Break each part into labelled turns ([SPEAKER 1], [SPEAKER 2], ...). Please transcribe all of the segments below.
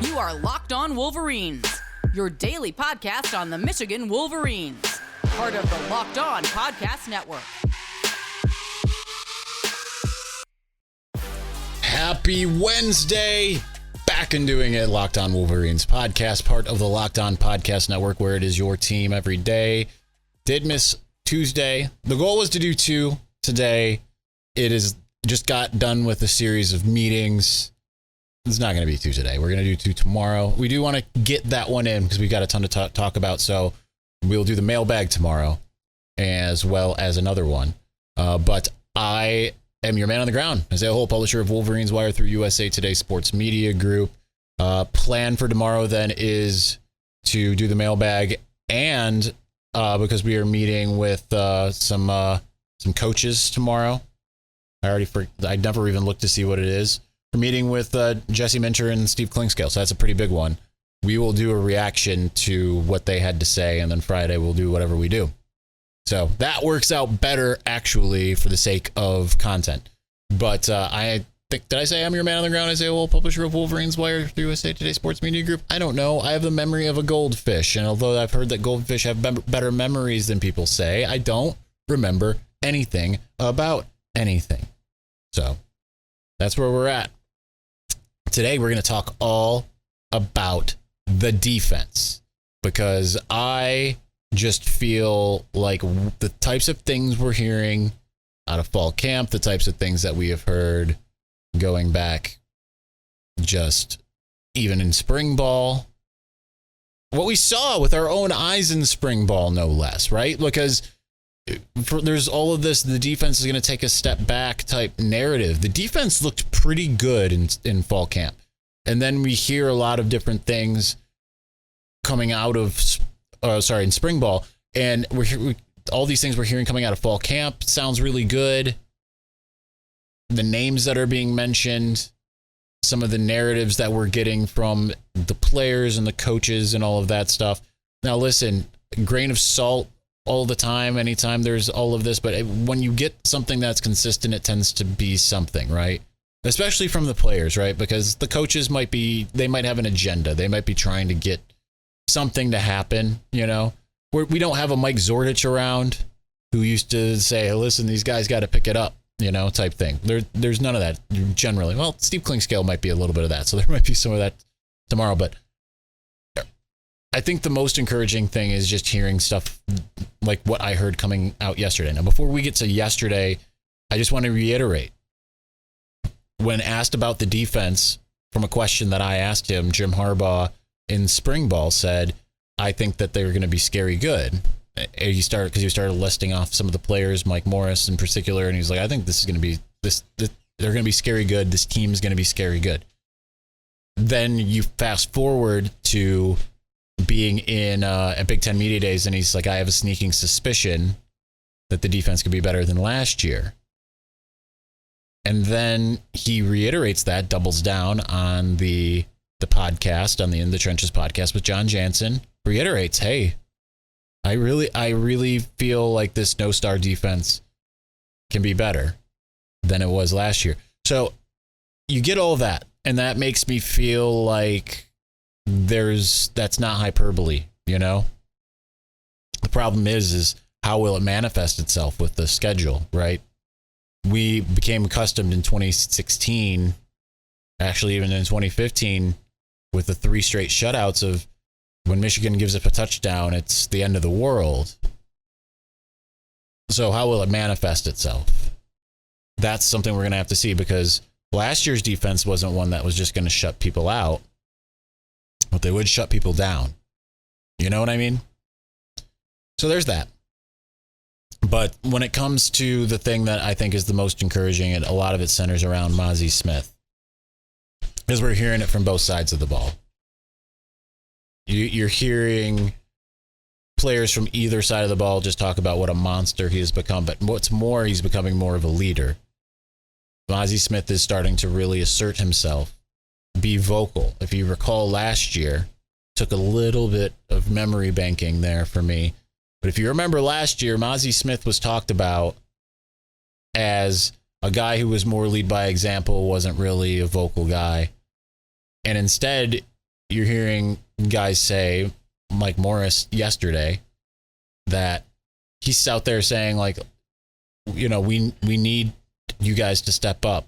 [SPEAKER 1] You are Locked On Wolverines, your daily podcast on the Michigan Wolverines, part of the Locked On Podcast Network.
[SPEAKER 2] Happy Wednesday. Back and doing it. Locked On Wolverines podcast, part of the Locked On Podcast Network, where it is your team every day. Did miss Tuesday. The goal was to do 2 today. It is just got done with a series of meetings. It's not going to be 2 today. We're going to do 2 tomorrow. We do want to get that one in because we've got a ton to talk about. So we'll do the mailbag tomorrow as well as another one. But I am your man on the ground. Isaiah Hole, publisher of Wolverines Wire through USA Today Sports Media Group. Plan for tomorrow then is to do the mailbag, and because we are meeting with some coaches tomorrow. I never even looked to see what it is. We're meeting with Jesse Minter and Steve Klingscale, so that's a pretty big one. We will do a reaction to what they had to say, and then Friday we'll do whatever we do. So that works out better, actually, for the sake of content. But I think, did I say I'm your man on the ground? Isaiah Hole, publisher of Wolverines Wire through USA Today Sports Media Group? I don't know. I have the memory of a goldfish, and although I've heard that goldfish have better memories than people say, I don't remember anything about anything. So that's where we're at. Today, we're going to talk all about the defense, because I just feel like the types of things we're hearing out of fall camp, the types of things that we have heard going back just even in spring ball, what we saw with our own eyes in spring ball, no less, right? Because there's all of this, the defense is going to take a step back type narrative. The defense looked pretty good in fall camp. And then we hear a lot of different things coming out of, in spring ball. And all these things we're hearing coming out of fall camp sounds really good. The names that are being mentioned, some of the narratives that we're getting from the players and the coaches and all of that stuff. Now, listen, grain of salt all the time, anytime there's all of this, but when you get something that's consistent, it tends to be something, right? Especially from the players, right? Because the coaches they might have an agenda. They might be trying to get something to happen, you know? We don't have a Mike Zordich around who used to say, hey, listen, these guys got to pick it up, you know, type thing. There's none of that generally. Well, Steve Klingscale might be a little bit of that, so there might be some of that tomorrow, but I think the most encouraging thing is just hearing stuff like what I heard coming out yesterday. Now, before we get to yesterday, I just want to reiterate, when asked about the defense from a question that I asked him, Jim Harbaugh in spring ball said, I think that they're going to be scary good. He started listing off some of the players, Mike Morris in particular, and he's like, I think this is going to be they're going to be scary good. This team is going to be scary good. Then you fast forward to being in at Big Ten Media Days, and he's like, I have a sneaking suspicion that the defense could be better than last year. And then he reiterates that, doubles down on the podcast, on the In the Trenches podcast with John Jansen, reiterates, hey, I really feel like this no-star defense can be better than it was last year. So you get all that, and that makes me feel like that's not hyperbole, you know? The problem is how will it manifest itself with the schedule, right? We became accustomed in 2016, actually even in 2015, with the 3 straight shutouts of when Michigan gives up a touchdown, it's the end of the world. So how will it manifest itself? That's something we're going to have to see, because last year's defense wasn't one that was just going to shut people out, but they would shut people down. You know what I mean? So there's that. But when it comes to the thing that I think is the most encouraging, and a lot of it centers around Mazi Smith, because we're hearing it from both sides of the ball. You're hearing players from either side of the ball just talk about what a monster he has become, but what's more, he's becoming more of a leader. Mazi Smith is starting to really assert himself, be vocal. If you recall last year, took a little bit of memory banking there for me. But if you remember last year, Mazi Smith was talked about as a guy who was more lead by example, wasn't really a vocal guy. And instead, you're hearing guys say, Mike Morris yesterday, that he's out there saying, like, you know, we need you guys to step up.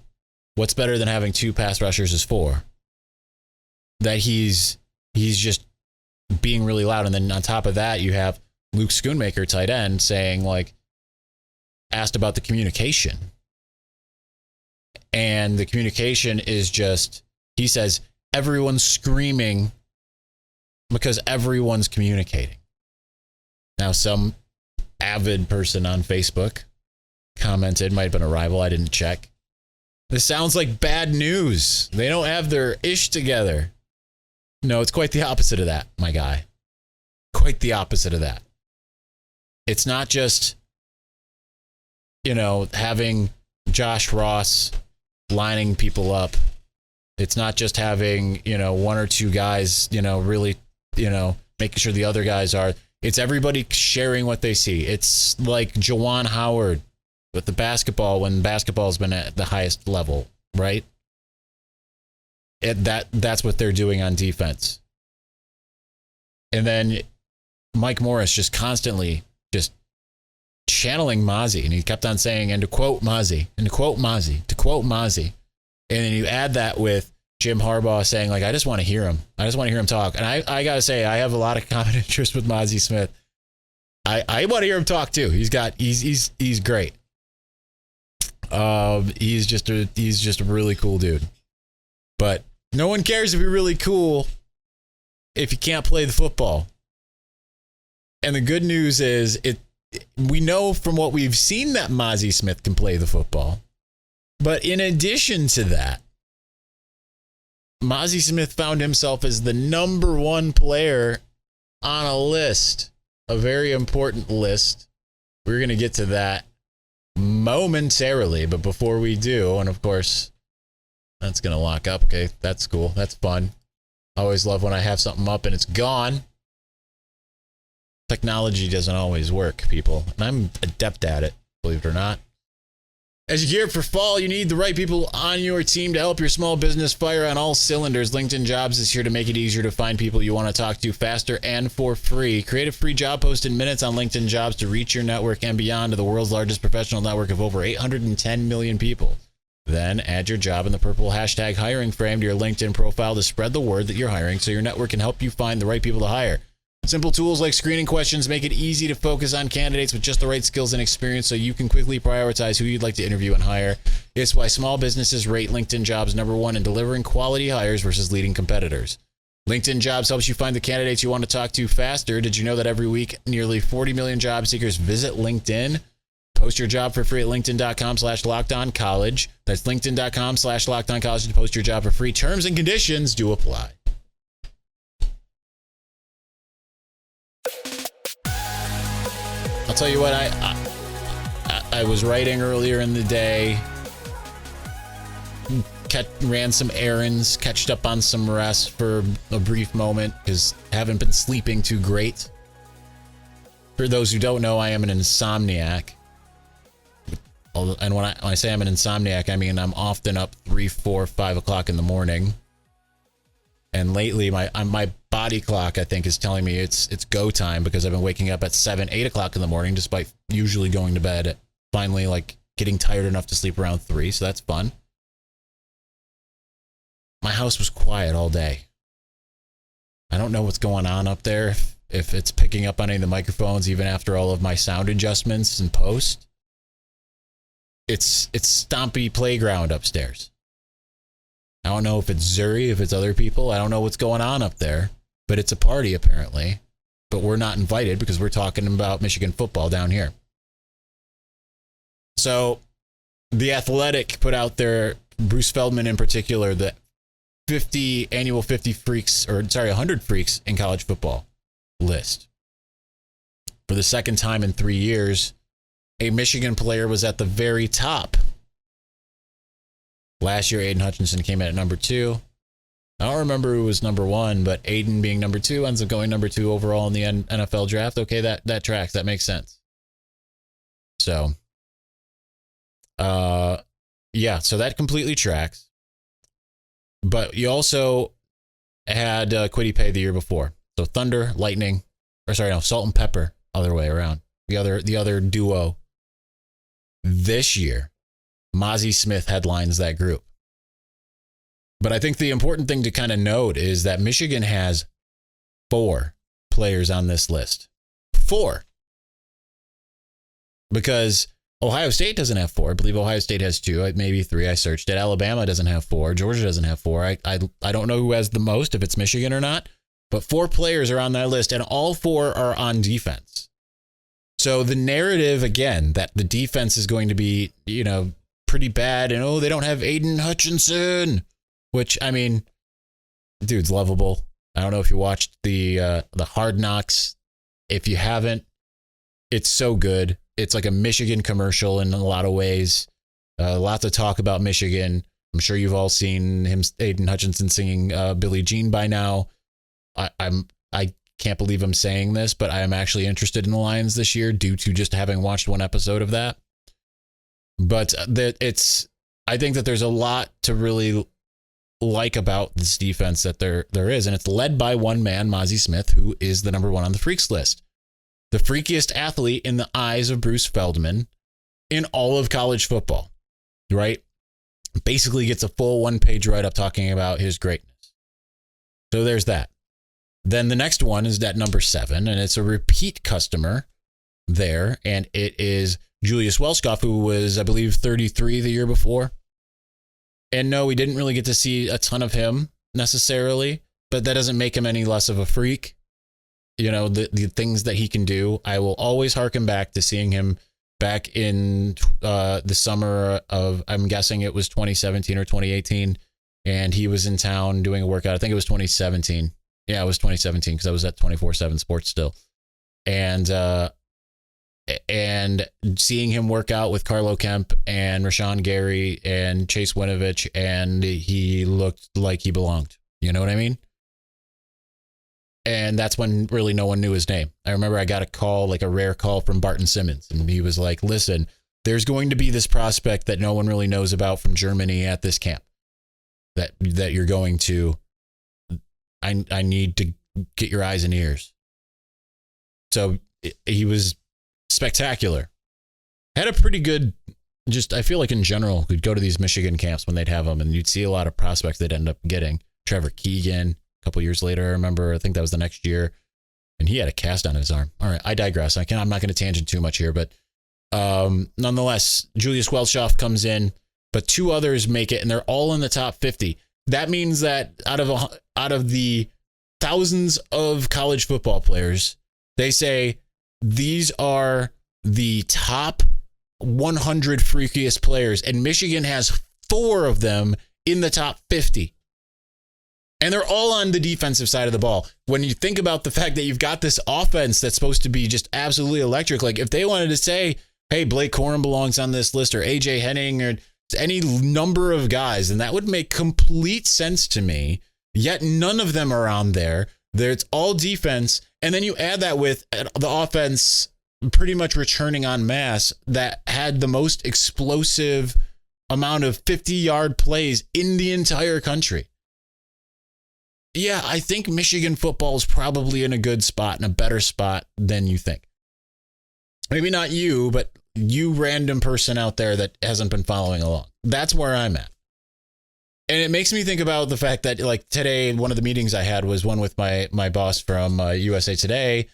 [SPEAKER 2] What's better than having 2 pass rushers is 4. That he's just being really loud. And then on top of that, you have Luke Schoonmaker, tight end, saying, like, asked about the communication. And the communication is just, he says, everyone's screaming because everyone's communicating. Now, some avid person on Facebook commented, might have been a rival, I didn't check. This sounds like bad news. They don't have their ish together. No, it's quite the opposite of that, my guy. Quite the opposite of that. It's not just, you know, having Josh Ross lining people up. It's not just having, you know, 1 or 2 guys, you know, really, you know, making sure the other guys are. It's everybody sharing what they see. It's like Juwan Howard with the basketball when basketball's been at the highest level, right? That's what they're doing on defense. And then Mike Morris just constantly just channeling Mazi, and he kept on saying, and to quote Mazi, and to quote Mazi, to quote Mazi. And then you add that with Jim Harbaugh saying, like, I just want to hear him. I just want to hear him talk. And I got to say, I have a lot of common interest with Mazi Smith. I want to hear him talk too. He's great. He's just a really cool dude. But no one cares if you're really cool if you can't play the football. And the good news is we know from what we've seen that Mazi Smith can play the football. But in addition to that, Mazi Smith found himself as the number 1 player on a list, a very important list. We're going to get to that momentarily, but before we do, and of course, that's going to lock up. Okay, that's cool. That's fun. I always love when I have something up and it's gone. Technology doesn't always work, people, and I'm adept at it, believe it or not. As you gear up for fall, you need the right people on your team to help your small business fire on all cylinders. LinkedIn Jobs is here to make it easier to find people you want to talk to faster and for free. Create a free job post in minutes on LinkedIn Jobs to reach your network and beyond to the world's largest professional network of over 810 million people. Then add your job in the purple hashtag hiring frame to your LinkedIn profile to spread the word that you're hiring so your network can help you find the right people to hire. Simple tools like screening questions make it easy to focus on candidates with just the right skills and experience so you can quickly prioritize who you'd like to interview and hire. It's why small businesses rate LinkedIn Jobs number 1 in delivering quality hires versus leading competitors. LinkedIn Jobs helps you find the candidates you want to talk to faster. Did you know that every week, nearly 40 million job seekers visit LinkedIn? Post your job for free at linkedin.com/lockedoncollege. That's linkedin.com/lockedoncollege to post your job for free. Terms and conditions do apply. I'll tell you what, I was writing earlier in the day, ran some errands, catched up on some rest for a brief moment because I haven't been sleeping too great. For those who don't know, I am an insomniac. And when I say I'm an insomniac, I mean I'm often up 3, 4, 5 o'clock in the morning. And lately, my body clock, I think, is telling me it's go time because I've been waking up at 7, 8 o'clock in the morning, despite usually going to bed at finally, like, getting tired enough to sleep around 3. So that's fun. My house was quiet all day. I don't know what's going on up there, if it's picking up on any of the microphones, even after all of my sound adjustments and post. It's stompy playground upstairs. I don't know if it's Zuri, if it's other people. I don't know what's going on up there, but it's a party apparently. But we're not invited because we're talking about Michigan football down here. So The Athletic put out their, Bruce Feldman in particular, the 100 freaks in college football list. For the second time in 3 years, a Michigan player was at the very top. Last year, Aiden Hutchinson came in at number 2. I don't remember who was number 1, but Aiden being number 2 ends up going number 2 overall in the NFL draft. Okay, that tracks. That makes sense. So, yeah, so that completely tracks. But you also, had Kwity Paye the year before. So Thunder, Lightning, Salt and Pepper, other way around. The other duo. This year, Mazi Smith headlines that group. But I think the important thing to kind of note is that Michigan has 4 players on this list. 4. Because Ohio State doesn't have 4. I believe Ohio State has 2, maybe 3. I searched it. Alabama doesn't have 4. Georgia doesn't have 4. I don't know who has the most, if it's Michigan or not. But 4 players are on that list, and all 4 are on defense. So the narrative, again, that the defense is going to be, pretty bad, and they don't have Aiden Hutchinson, which, I mean, dude's lovable. I don't know if you watched the Hard Knocks. If you haven't, it's so good. It's like a Michigan commercial in a lot of ways. Lots of talk about Michigan. I'm sure you've all seen Aiden Hutchinson singing Billie Jean by now. I can't believe I'm saying this, but I am actually interested in the Lions this year due to just having watched one episode of that. But I think that there's a lot to really like about this defense that there is, and it's led by one man, Mazi Smith, who is the number 1 on the freaks list. The freakiest athlete in the eyes of Bruce Feldman in all of college football, right? Basically gets a full 1-page write-up talking about his greatness. So there's that. Then the next one is at number 7, and it's a repeat customer there, and it is Julius Welshkoff, who was, I believe, 33 the year before. And no, we didn't really get to see a ton of him necessarily, but that doesn't make him any less of a freak. The things that he can do. I will always harken back to seeing him back in the summer of, I'm guessing it was 2017 or 2018, and he was in town doing a workout. I think it was 2017. Yeah, it was 2017 because I was at 24/7 Sports still. And seeing him work out with Carlo Kemp and Rashawn Gary and Chase Winovich, and he looked like he belonged. You know what I mean? And that's when really no one knew his name. I remember I got a call, like a rare call from Barton Simmons, and he was like, listen, there's going to be this prospect that no one really knows about from Germany at this camp that you're going to. I need to get your eyes and ears. So he was spectacular. Had a pretty good, I feel like in general, we'd go to these Michigan camps when they'd have them, and you'd see a lot of prospects they'd end up getting. Trevor Keegan, a couple years later, I remember, I think that was the next year, and he had a cast on his arm. All right, I digress. I'm not going to tangent too much here, but nonetheless, Julius Welshkoff comes in, but 2 others make it, and they're all in the top 50. That means that out of the thousands of college football players, they say these are the top 100 freakiest players, and Michigan has 4 of them in the top 50. And they're all on the defensive side of the ball. When you think about the fact that you've got this offense that's supposed to be just absolutely electric, like if they wanted to say, hey, Blake Corum belongs on this list, or AJ Henning, or any number of guys, and that would make complete sense to me. Yet none of them are on there. It's all defense. And then you add that with the offense pretty much returning en masse that had the most explosive amount of 50-yard plays in the entire country. Yeah, I think Michigan football is probably in a good spot, in a better spot than you think. Maybe not you, but you random person out there that hasn't been following along. That's where I'm at. And it makes me think about the fact that, like, today, one of the meetings I had was one with my boss from USA Today.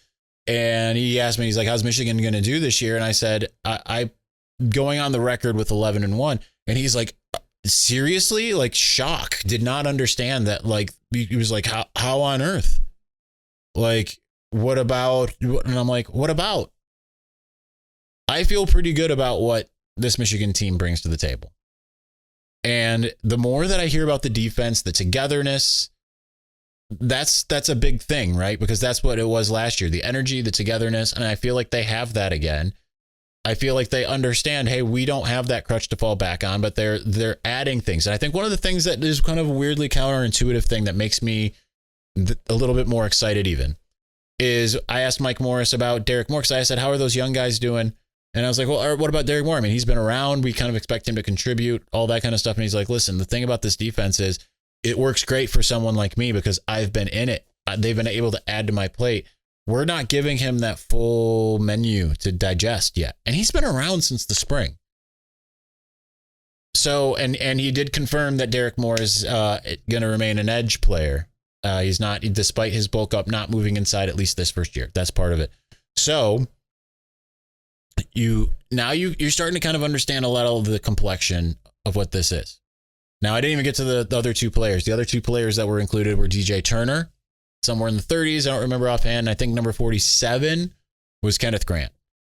[SPEAKER 2] And he asked me, he's like, how's Michigan going to do this year? And I said, I'm going on the record with 11-1. And he's like, seriously? Like, shock. Did not understand that. Like, he was like, how on earth? Like, what about? And I'm like, what about? I feel pretty good about what this Michigan team brings to the table. And the more that I hear about the defense, the togetherness, that's a big thing, right? Because that's what it was last year, the energy, the togetherness. And I feel like they have that again. I feel like they understand, hey, we don't have that crutch to fall back on, but they're adding things. And I think one of the things that is kind of a weirdly counterintuitive thing that makes me a little bit more excited even is I asked Mike Morris about Derek Moore, because I said, how are those young guys doing? And I was like, well, what about Derek Moore? I mean, he's been around. We kind of expect him to contribute, all that kind of stuff. And he's like, listen, the thing about this defense is it works great for someone like me because I've been in it. They've been able to add to my plate. We're not giving him that full menu to digest yet. And he's been around since the spring. So, and he did confirm that Derek Moore is going to remain an edge player. He's not, despite his bulk up, not moving inside at least this first year. That's part of it. So you're starting to kind of understand a lot of the complexion of what this is. Now, I didn't even get to the other two players. The other two players that were included were DJ Turner, somewhere in the 30s. I don't remember offhand. I think number 47 was Kenneth Grant.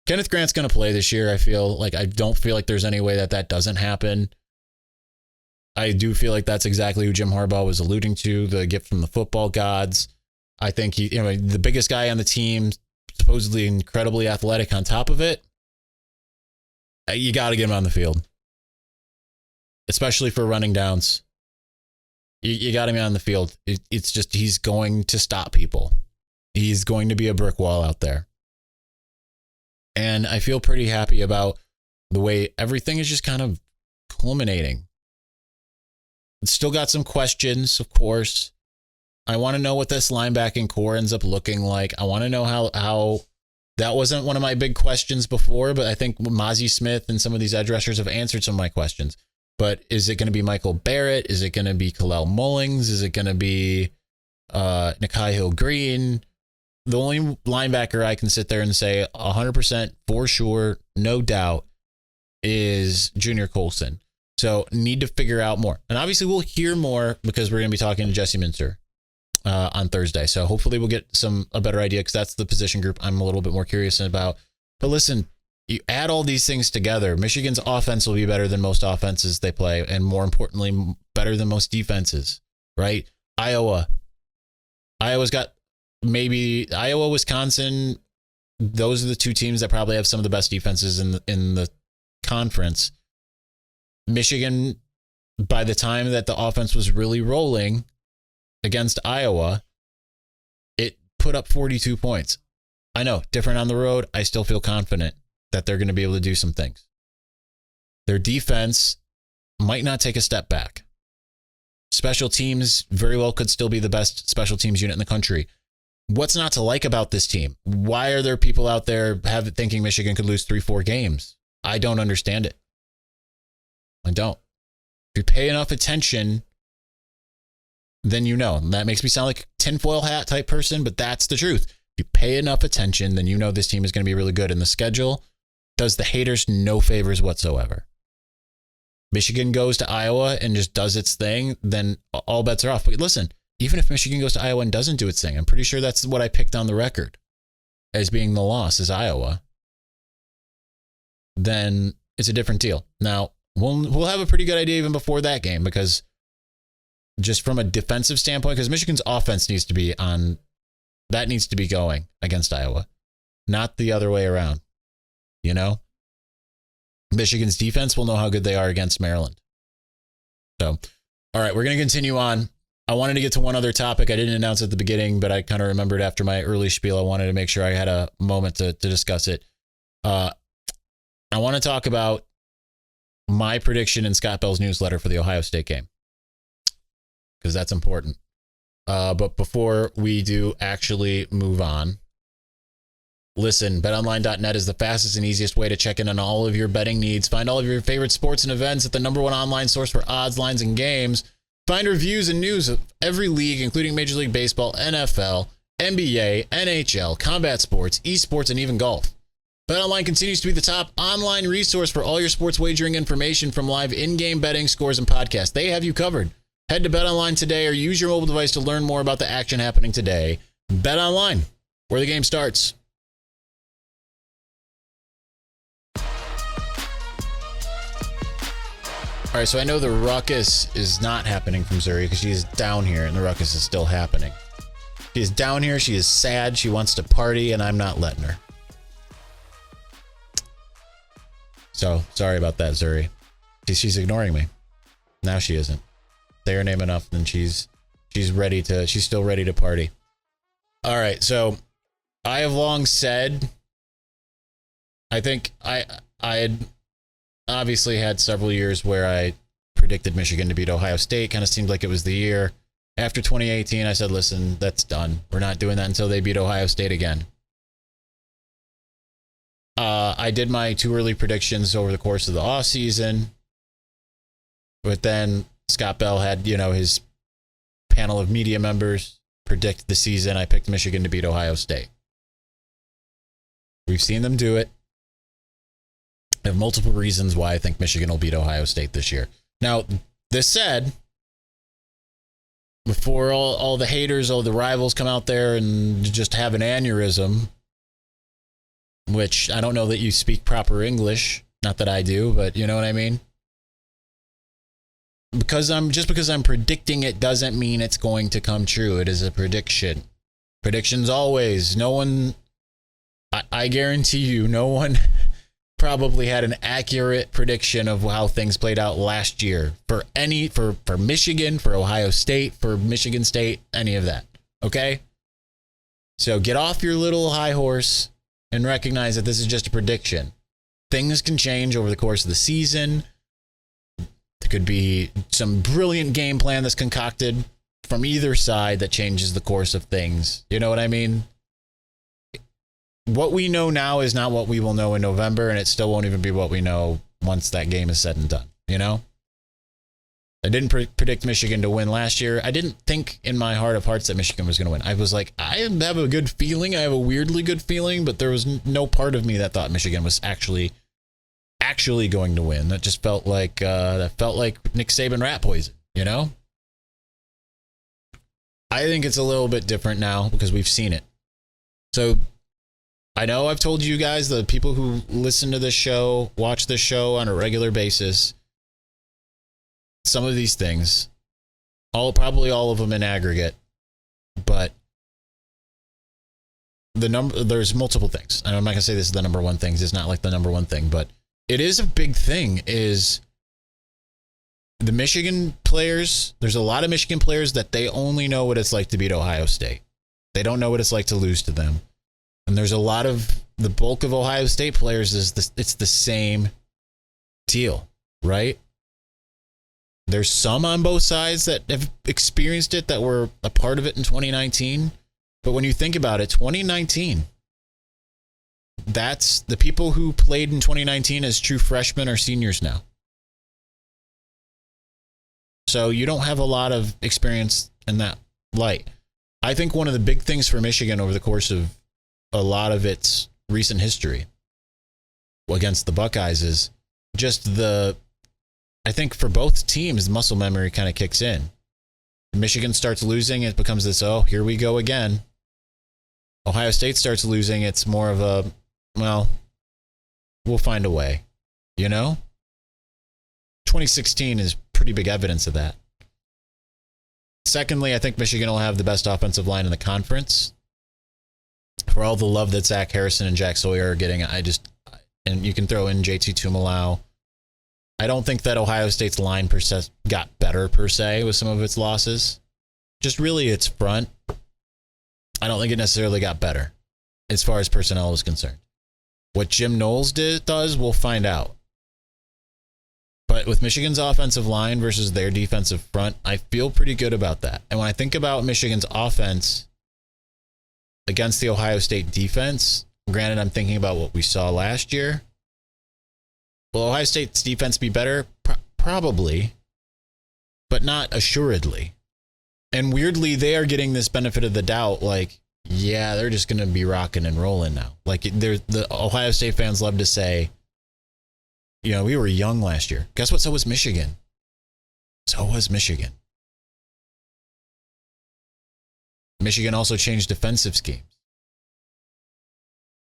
[SPEAKER 2] Kenneth Grant's going to play this year. I don't feel like there's any way that doesn't happen. I do feel like that's exactly who Jim Harbaugh was alluding to, the gift from the football gods. I think the biggest guy on the team, supposedly incredibly athletic on top of it. You got to get him on the field, especially for running downs. You got him on the field. It's just, he's going to stop people. He's going to be a brick wall out there. And I feel pretty happy about the way everything is just kind of culminating. It's still got some questions, of course. I want to know what this linebacking core ends up looking like. I want to know how that wasn't one of my big questions before, but I think Mazi Smith and some of these edge rushers have answered some of my questions. But is it going to be Michael Barrett? Is it going to be Kalel Mullings? Is it going to be Nikai Hill-Green? The only linebacker I can sit there and say 100% for sure, no doubt, is Junior Colson. So need to figure out more. And obviously we'll hear more because we're going to be talking to Jesse Minter on Thursday. So hopefully we'll get a better idea because that's the position group I'm a little bit more curious about. But listen, you add all these things together, Michigan's offense will be better than most offenses they play, and more importantly, better than most defenses, right? Iowa's got maybe Iowa, Wisconsin. Those are the two teams that probably have some of the best defenses in the conference. Michigan, by the time that the offense was really rolling against Iowa, it put up 42 points. I know, different on the road. I still feel confident that they're going to be able to do some things. Their defense might not take a step back. Special teams very well could still be the best special teams unit in the country. What's not to like about this team? Why are there people out there thinking Michigan could lose 3-4 games? I don't understand it. I don't. If you pay enough attention, then you know. And that makes me sound like a tinfoil hat type person, but that's the truth. If you pay enough attention, then you know this team is going to be really good. And the schedule does the haters no favors whatsoever. Michigan goes to Iowa and just does its thing, then all bets are off. But listen, even if Michigan goes to Iowa and doesn't do its thing, I'm pretty sure that's what I picked on the record as being the loss is Iowa, then it's a different deal. Now, we'll have a pretty good idea even before that game, because just from a defensive standpoint, because Michigan's offense needs to be going against Iowa, not the other way around. You know, Michigan's defense will know how good they are against Maryland. So, all right, we're going to continue on. I wanted to get to one other topic. I didn't announce at the beginning, but I kind of remembered after my early spiel. I wanted to make sure I had a moment to discuss it. I want to talk about my prediction in Scott Bell's newsletter for the Ohio State game, because that's important. But before we do actually move on, listen, betonline.net is the fastest and easiest way to check in on all of your betting needs. Find all of your favorite sports and events at the #1 online source for odds, lines, and games. Find reviews and news of every league, including Major League Baseball, NFL, NBA, NHL, combat sports, esports, and even golf. BetOnline continues to be the top online resource for all your sports wagering information, from live in-game betting, scores, and podcasts. They have you covered. Head to BetOnline today or use your mobile device to learn more about the action happening today. BetOnline, where the game starts. All right, so I know the ruckus is not happening from Zuri because she is down here and the ruckus is still happening. She is down here. She is sad. She wants to party, and I'm not letting her. So sorry about that, Zuri. She's ignoring me. Now she isn't. Say her name enough, then she's still ready to party. All right, so I have long said, I think I had obviously had several years where I predicted Michigan to beat Ohio State. Kind of seemed like it was the year. After 2018, I said, listen, that's done. We're not doing that until they beat Ohio State again. I did my too early predictions over the course of the offseason. But then Scott Bell had, his panel of media members predict the season. I picked Michigan to beat Ohio State. We've seen them do it. I have multiple reasons why I think Michigan will beat Ohio State this year. Now, this said, before all the haters, all the rivals come out there and just have an aneurysm, which I don't know that you speak proper English. Not that I do, but you know what I mean? Because I'm predicting it doesn't mean it's going to come true. It is a prediction. Predictions always. No one, I guarantee you, no one probably had an accurate prediction of how things played out last year for Michigan, for Ohio State, for Michigan State, any of that. Okay? So get off your little high horse and recognize that this is just a prediction. Things can change over the course of the season. There could be some brilliant game plan that's concocted from either side that changes the course of things. You know what I mean? What we know now is not what we will know in November, and it still won't even be what we know once that game is said and done. You know? I didn't predict Michigan to win last year. I didn't think in my heart of hearts that Michigan was going to win. I was like, I have a good feeling. I have a weirdly good feeling, but there was no part of me that thought Michigan was actually going to win. That just felt like Nick Saban rat poison, you know? I think it's a little bit different now because we've seen it. So I know I've told you guys, the people who listen to this show, watch this show on a regular basis, some of these things, probably all of them in aggregate, but there's multiple things. And I'm not going to say this is the number one thing. It's not like the number one thing, but it is a big thing is the Michigan players. There's a lot of Michigan players that they only know what it's like to beat Ohio State. They don't know what it's like to lose to them. And there's a lot of the bulk of Ohio State players it's the same deal, right? There's some on both sides that have experienced it, that were a part of it in 2019. But when you think about it, 2019, that's the people who played in 2019 as true freshmen or seniors now. So you don't have a lot of experience in that light. I think one of the big things for Michigan over the course of a lot of its recent history against the Buckeyes is just I think for both teams, the muscle memory kind of kicks in. Michigan starts losing, it becomes this, oh, here we go again. Ohio State starts losing, it's more of a, well, we'll find a way, you know? 2016 is pretty big evidence of that. Secondly, I think Michigan will have the best offensive line in the conference. For all the love that Zach Harrison and Jack Sawyer are getting, and you can throw in JT Tumalau. I don't think that Ohio State's line got better per se with some of its losses. Just really its front. I don't think it necessarily got better as far as personnel is concerned. What Jim Knowles does, we'll find out. But with Michigan's offensive line versus their defensive front, I feel pretty good about that. And when I think about Michigan's offense against the Ohio State defense, granted, I'm thinking about what we saw last year. Will Ohio State's defense be better? Probably, but not assuredly. And weirdly, they are getting this benefit of the doubt. Like, yeah, they're just going to be rocking and rolling now. Like, the Ohio State fans love to say, we were young last year. Guess what? So was Michigan. So was Michigan. Michigan also changed defensive schemes.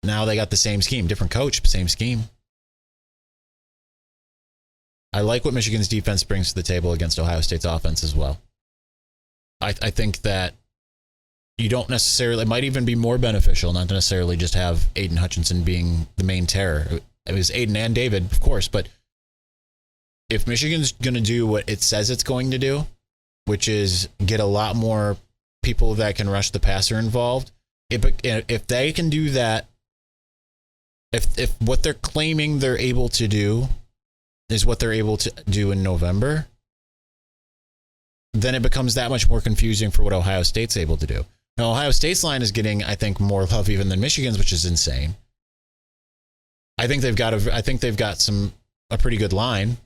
[SPEAKER 2] Now they got the same scheme, different coach, but same scheme. I like what Michigan's defense brings to the table against Ohio State's offense as well. I think that you don't necessarily, it might even be more beneficial not to necessarily just have Aiden Hutchinson being the main terror. It was Aiden and David, of course, but if Michigan's going to do what it says it's going to do, which is get a lot more people that can rush the passer involved, if they can do that, if what they're claiming they're able to do is what they're able to do in November, then it becomes that much more confusing for what Ohio State's able to do. Now, Ohio State's line is getting, I think, more love even than Michigan's, which is insane. I think they've got a pretty good line.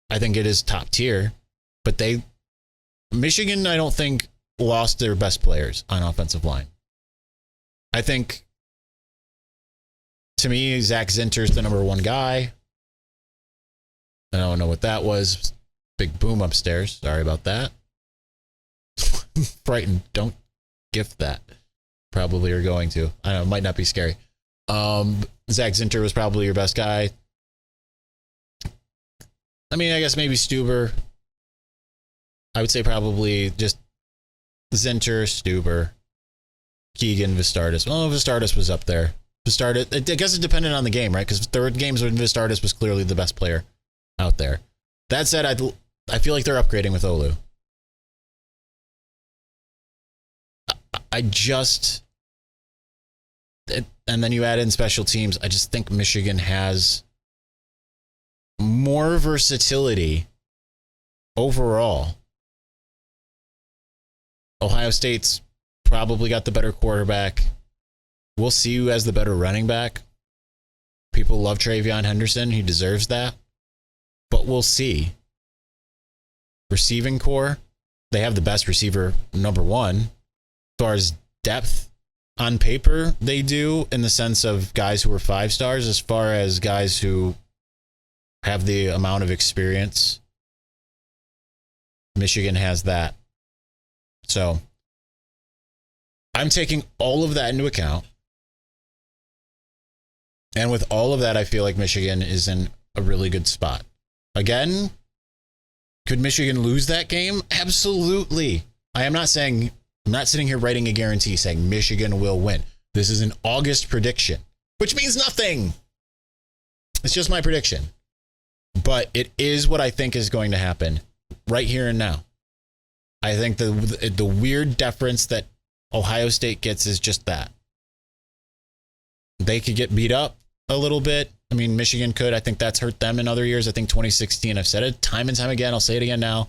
[SPEAKER 2] I think it is top tier, but Michigan, I don't think, lost their best players on offensive line. I think, to me, Zach Zinter's the number one guy. I don't know what that was. Big boom upstairs. Sorry about that. Frightened. Don't gift that. Probably are going to. I don't know. It might not be scary. Zach Zinter was probably your best guy. I mean, I guess maybe Stuber. I would say probably just Zinter, Stuber, Keegan, Vistardis. Well, Vistardis was up there. Vistardis, I guess it depended on the game, right? Because there were games when Vistardis was clearly the best player out there. That said, I feel like they're upgrading with Olu. And then you add in special teams. I just think Michigan has more versatility overall. Ohio State's probably got the better quarterback. We'll see who has the better running back. People love Travion Henderson. He deserves that. But we'll see. Receiving core, they have the best receiver, number one. As far as depth on paper, they do, in the sense of guys who are 5 stars. As far as guys who have the amount of experience, Michigan has that. So I'm taking all of that into account. And with all of that, I feel like Michigan is in a really good spot. Again, could Michigan lose that game? Absolutely. I'm not sitting here writing a guarantee saying Michigan will win. This is an August prediction, which means nothing. It's just my prediction. But it is what I think is going to happen right here and now. I think the weird deference that Ohio State gets is just that. They could get beat up a little bit. I mean, Michigan could. I think that's hurt them in other years. I think 2016, I've said it time and time again. I'll say it again now.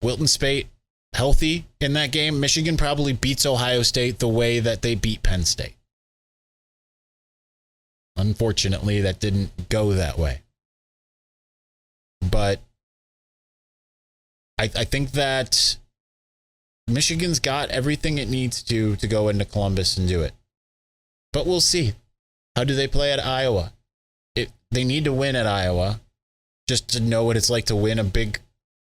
[SPEAKER 2] Wilton Spate, healthy in that game. Michigan probably beats Ohio State the way that they beat Penn State. Unfortunately, that didn't go that way. But I think that Michigan's got everything it needs to go into Columbus and do it. But we'll see. How do they play at Iowa? They need to win at Iowa just to know what it's like to win a big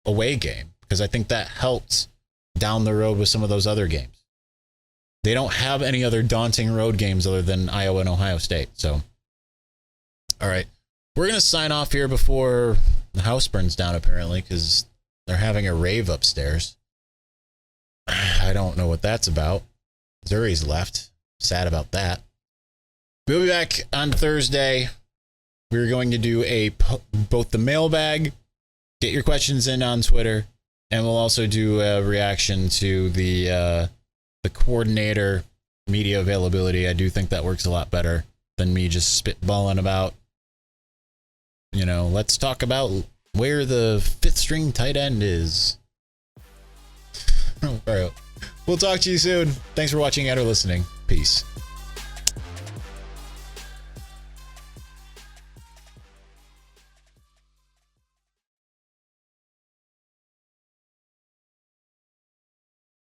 [SPEAKER 2] away game, because I think that helps down the road with some of those other games. They don't have any other daunting road games other than Iowa and Ohio State. So, all right. We're going to sign off here before the house burns down, apparently, because they're having a rave upstairs. I don't know what that's about. Zuri's left. Sad about that. We'll be back on Thursday. We're going to do both the mailbag, get your questions in on Twitter, and we'll also do a reaction to the coordinator media availability. I do think that works a lot better than me just spitballing about, let's talk about where the 5th string tight end is. All right. We'll talk to you soon. Thanks for watching and or listening. Peace.